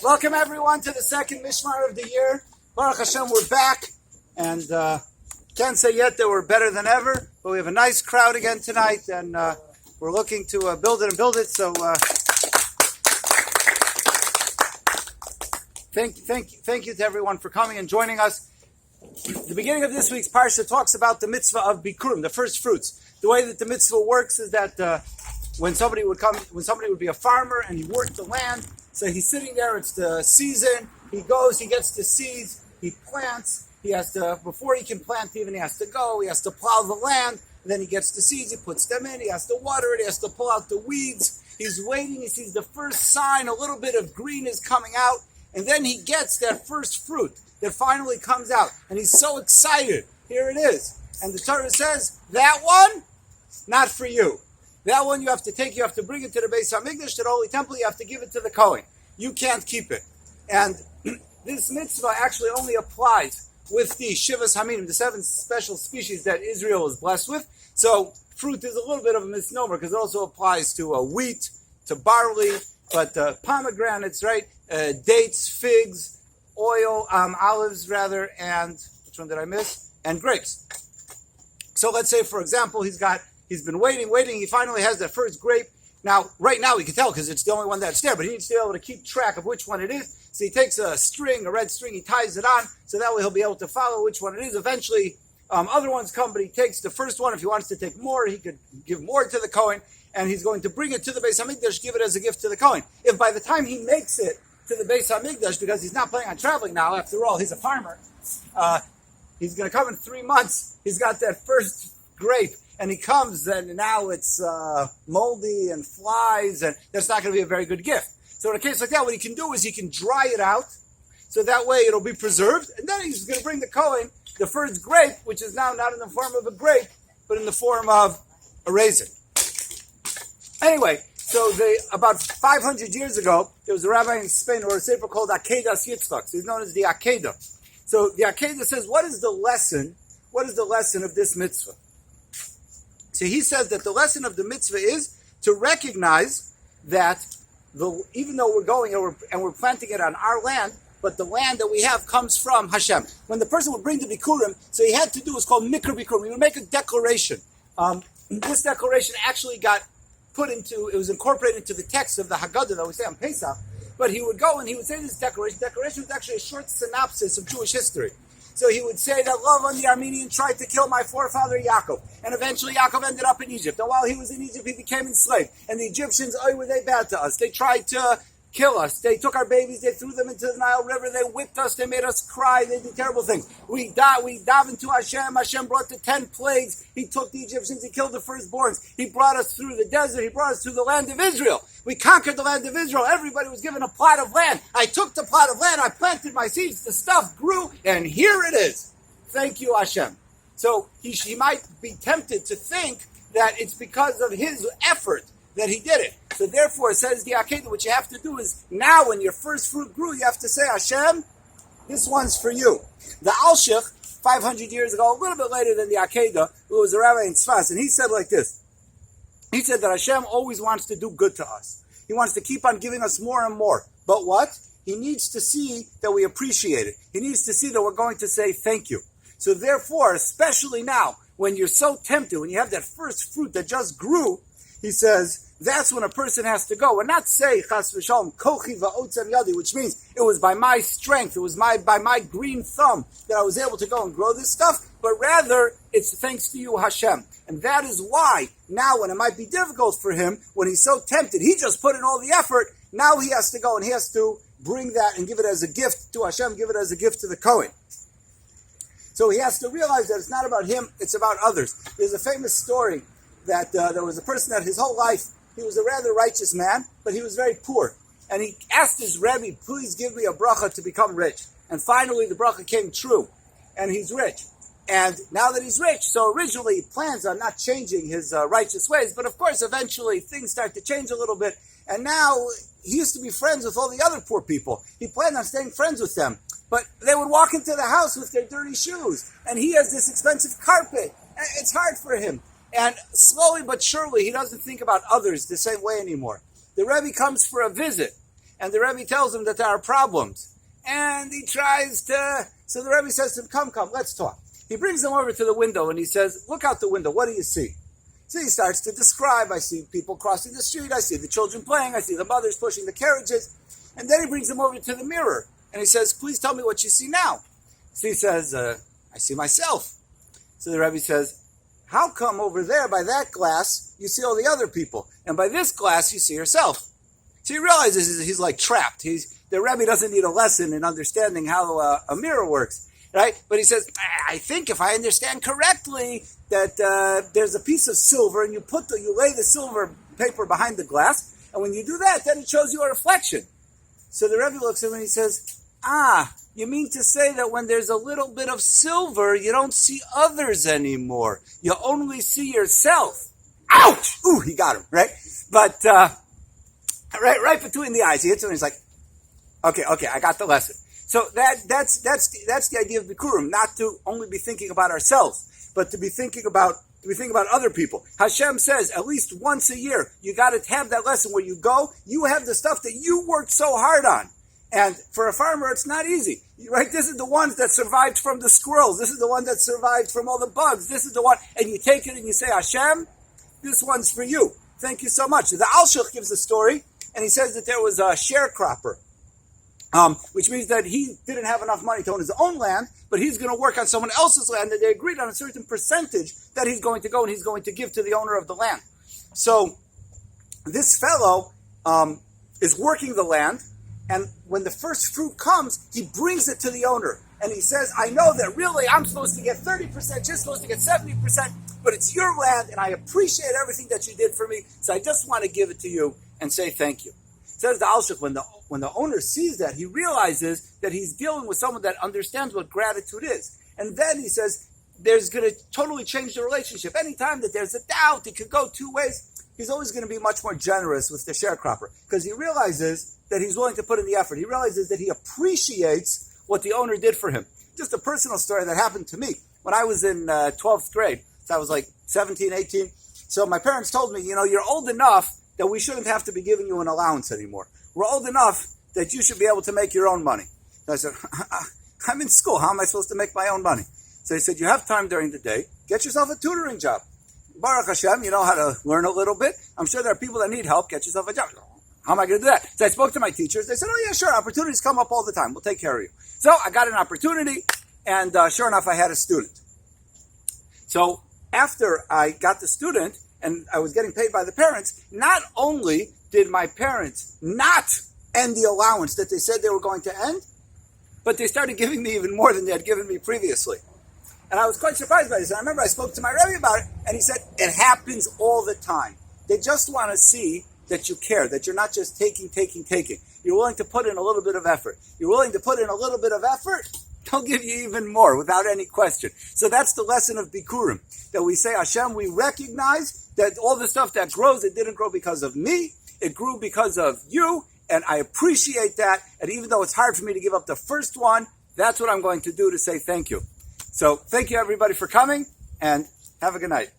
Welcome everyone to the second Mishmar of the year. Baruch Hashem, we're back, and can't say yet that we're better than ever, but we have a nice crowd again tonight, and we're looking to build it and build it. So thank you to everyone for coming and joining us. The beginning of this week's parsha talks about the mitzvah of bikurim, the first fruits. The way that the mitzvah works is that when somebody would be a farmer and he worked the land. So he's sitting there, it's the season, he goes, he gets the seeds, he plants, before he can plant even, he has to go, he has to plow the land, then he gets the seeds, he puts them in, he has to water it, he has to pull out the weeds, he's waiting, he sees the first sign, a little bit of green is coming out, and then he gets that first fruit that finally comes out, and he's so excited, here it is, and the Torah says, that one, not for you. That one you have to take, you have to bring it to the Beis HaMikdash, to the Holy Temple, you have to give it to the Kohen. You can't keep it. And this mitzvah actually only applies with the Shivas Haminim, the 7 special species that Israel is blessed with. So fruit is a little bit of a misnomer because it also applies to wheat, to barley, but pomegranates, right? Dates, figs, oil, olives rather, and which one did I miss? And grapes. So let's say, for example, he's been waiting, he finally has that first grape. Now, right now he can tell because it's the only one that's there, but he needs to be able to keep track of which one it is. So he takes a red string, he ties it on, so that way he'll be able to follow which one it is. Eventually, other ones come, but he takes the first one. If he wants to take more, he could give more to the Kohen, and he's going to bring it to the Beis HaMikdash, give it as a gift to the Kohen. If by the time he makes it to the Beis HaMikdash, because he's not planning on traveling now, after all, he's a farmer, he's going to come in 3 months, he's got that first grape, and he comes, and now it's moldy and flies, and that's not going to be a very good gift. So in a case like that, what he can do is he can dry it out, so that way it'll be preserved, and then he's going to bring the Kohen the first grape, which is now not in the form of a grape, but in the form of a raisin. Anyway, so about 500 years ago, there was a rabbi in Spain who wrote a sefer called Akedas Yitzchak. So he's known as the Akedah. So the Akedah says, what is the lesson? What is the lesson of this mitzvah? So he says that the lesson of the mitzvah is to recognize that even though we're going and we're planting it on our land, but the land that we have comes from Hashem. When the person would bring the bikurim, so he had to do what's called mikra bikurim. He would make a declaration. This declaration actually it was incorporated into the text of the Haggadah that we say on Pesach. But he would go and he would say this declaration. Declaration was actually a short synopsis of Jewish history. So he would say that Lavan the Armenian tried to kill my forefather Yaakov. And eventually Yaakov ended up in Egypt. And while he was in Egypt, he became enslaved. And the Egyptians, were they bad to us? They tried to kill us. They took our babies, they threw them into the Nile River, they whipped us, they made us cry, they did terrible things. We davened to Hashem, Hashem brought the 10 plagues, he took the Egyptians, he killed the firstborns, he brought us through the desert, he brought us through the land of Israel. We conquered the land of Israel, everybody was given a plot of land. I took the plot of land, I planted my seeds, the stuff grew, and here it is. Thank you, Hashem. So he might be tempted to think that it's because of his effort that he did it. So therefore, it says the Akedah, what you have to do is, now when your first fruit grew, you have to say, Hashem, this one's for you. The Alshich, 500 years ago, a little bit later than the Akedah, who was a rabbi in Tzfas, and he said like this. He said that Hashem always wants to do good to us. He wants to keep on giving us more and more. But what? He needs to see that we appreciate it. He needs to see that we're going to say thank you. So therefore, especially now, when you're so tempted, when you have that first fruit that just grew, he says, that's when a person has to go and not say, Chas v'shalom, kochi va'otzem yadi, which means it was by my strength, it was by my green thumb that I was able to go and grow this stuff, but rather it's thanks to you, Hashem. And that is why now when it might be difficult for him, when he's so tempted, he just put in all the effort, now he has to go and he has to bring that and give it as a gift to Hashem, give it as a gift to the Kohen. So he has to realize that it's not about him, it's about others. There's a famous story that there was a person that his whole life, he was a rather righteous man, but he was very poor. And he asked his Rebbe, please give me a bracha to become rich. And finally the bracha came true, and he's rich. And now that he's rich, so originally he plans on not changing his righteous ways, but of course eventually things start to change a little bit. And now he used to be friends with all the other poor people. He planned on staying friends with them. But they would walk into the house with their dirty shoes, and he has this expensive carpet. It's hard for him. And slowly but surely, he doesn't think about others the same way anymore. The Rebbe comes for a visit, and the Rebbe tells him that there are problems. And he tries to, so the Rebbe says to him, come, let's talk. He brings him over to the window and he says, look out the window, what do you see? So he starts to describe, I see people crossing the street, I see the children playing, I see the mothers pushing the carriages. And then he brings him over to the mirror and he says, please tell me what you see now. So he says, I see myself. So the Rebbe says, how come over there by that glass you see all the other people, and by this glass you see yourself? So he realizes he's like trapped. The Rebbe doesn't need a lesson in understanding how a mirror works, right? But he says, I think if I understand correctly that there's a piece of silver and you lay the silver paper behind the glass, and when you do that, then it shows you a reflection. So the Rebbe looks at him and he says, you mean to say that when there's a little bit of silver, you don't see others anymore. You only see yourself. Ouch! Ooh, he got him, right? But, right between the eyes, he hits him and he's like, okay, I got the lesson. So that's the idea of Bikurim, not to only be thinking about ourselves, but to be thinking about other people. Hashem says at least once a year, you got to have that lesson where you go, you have the stuff that you worked so hard on. And for a farmer, it's not easy, right? This is the ones that survived from the squirrels. This is the one that survived from all the bugs. This is the one, and you take it and you say, Hashem, this one's for you. Thank you so much. The Alshich gives a story, and he says that there was a sharecropper, which means that he didn't have enough money to own his own land, but he's going to work on someone else's land, and they agreed on a certain percentage that he's going to go and he's going to give to the owner of the land. So this fellow is working the land, and when the first fruit comes, he brings it to the owner. And he says, I know that really I'm supposed to get 30%, you're supposed to get 70%, but it's your land, and I appreciate everything that you did for me, so I just want to give it to you and say thank you. Says the Alshich, when the owner sees that, he realizes that he's dealing with someone that understands what gratitude is. And then he says, there's going to totally change the relationship. Anytime that there's a doubt, it could go two ways. He's always going to be much more generous with the sharecropper because he realizes that he's willing to put in the effort. He realizes that he appreciates what the owner did for him. Just a personal story that happened to me when I was in 12th grade. So I was like 17, 18. So my parents told me, you're old enough that we shouldn't have to be giving you an allowance anymore. We're old enough that you should be able to make your own money. So I said, I'm in school. How am I supposed to make my own money? So he said, you have time during the day. Get yourself a tutoring job. Baruch Hashem, you know how to learn a little bit. I'm sure there are people that need help. Get yourself a job. How am I going to do that? So I spoke to my teachers. They said, oh yeah, sure. Opportunities come up all the time. We'll take care of you. So I got an opportunity, and sure enough, I had a student. So after I got the student, and I was getting paid by the parents, not only did my parents not end the allowance that they said they were going to end, but they started giving me even more than they had given me previously. And I was quite surprised by this. And I remember I spoke to my Rebbe about it, and he said, it happens all the time. They just want to see that you care, that you're not just taking. You're willing to put in a little bit of effort. You're willing to put in a little bit of effort, they'll give you even more without any question. So that's the lesson of Bikurim, that we say, Hashem, we recognize that all the stuff that grows, it didn't grow because of me, it grew because of you, and I appreciate that, and even though it's hard for me to give up the first one, that's what I'm going to do to say thank you. So thank you everybody for coming, and have a good night.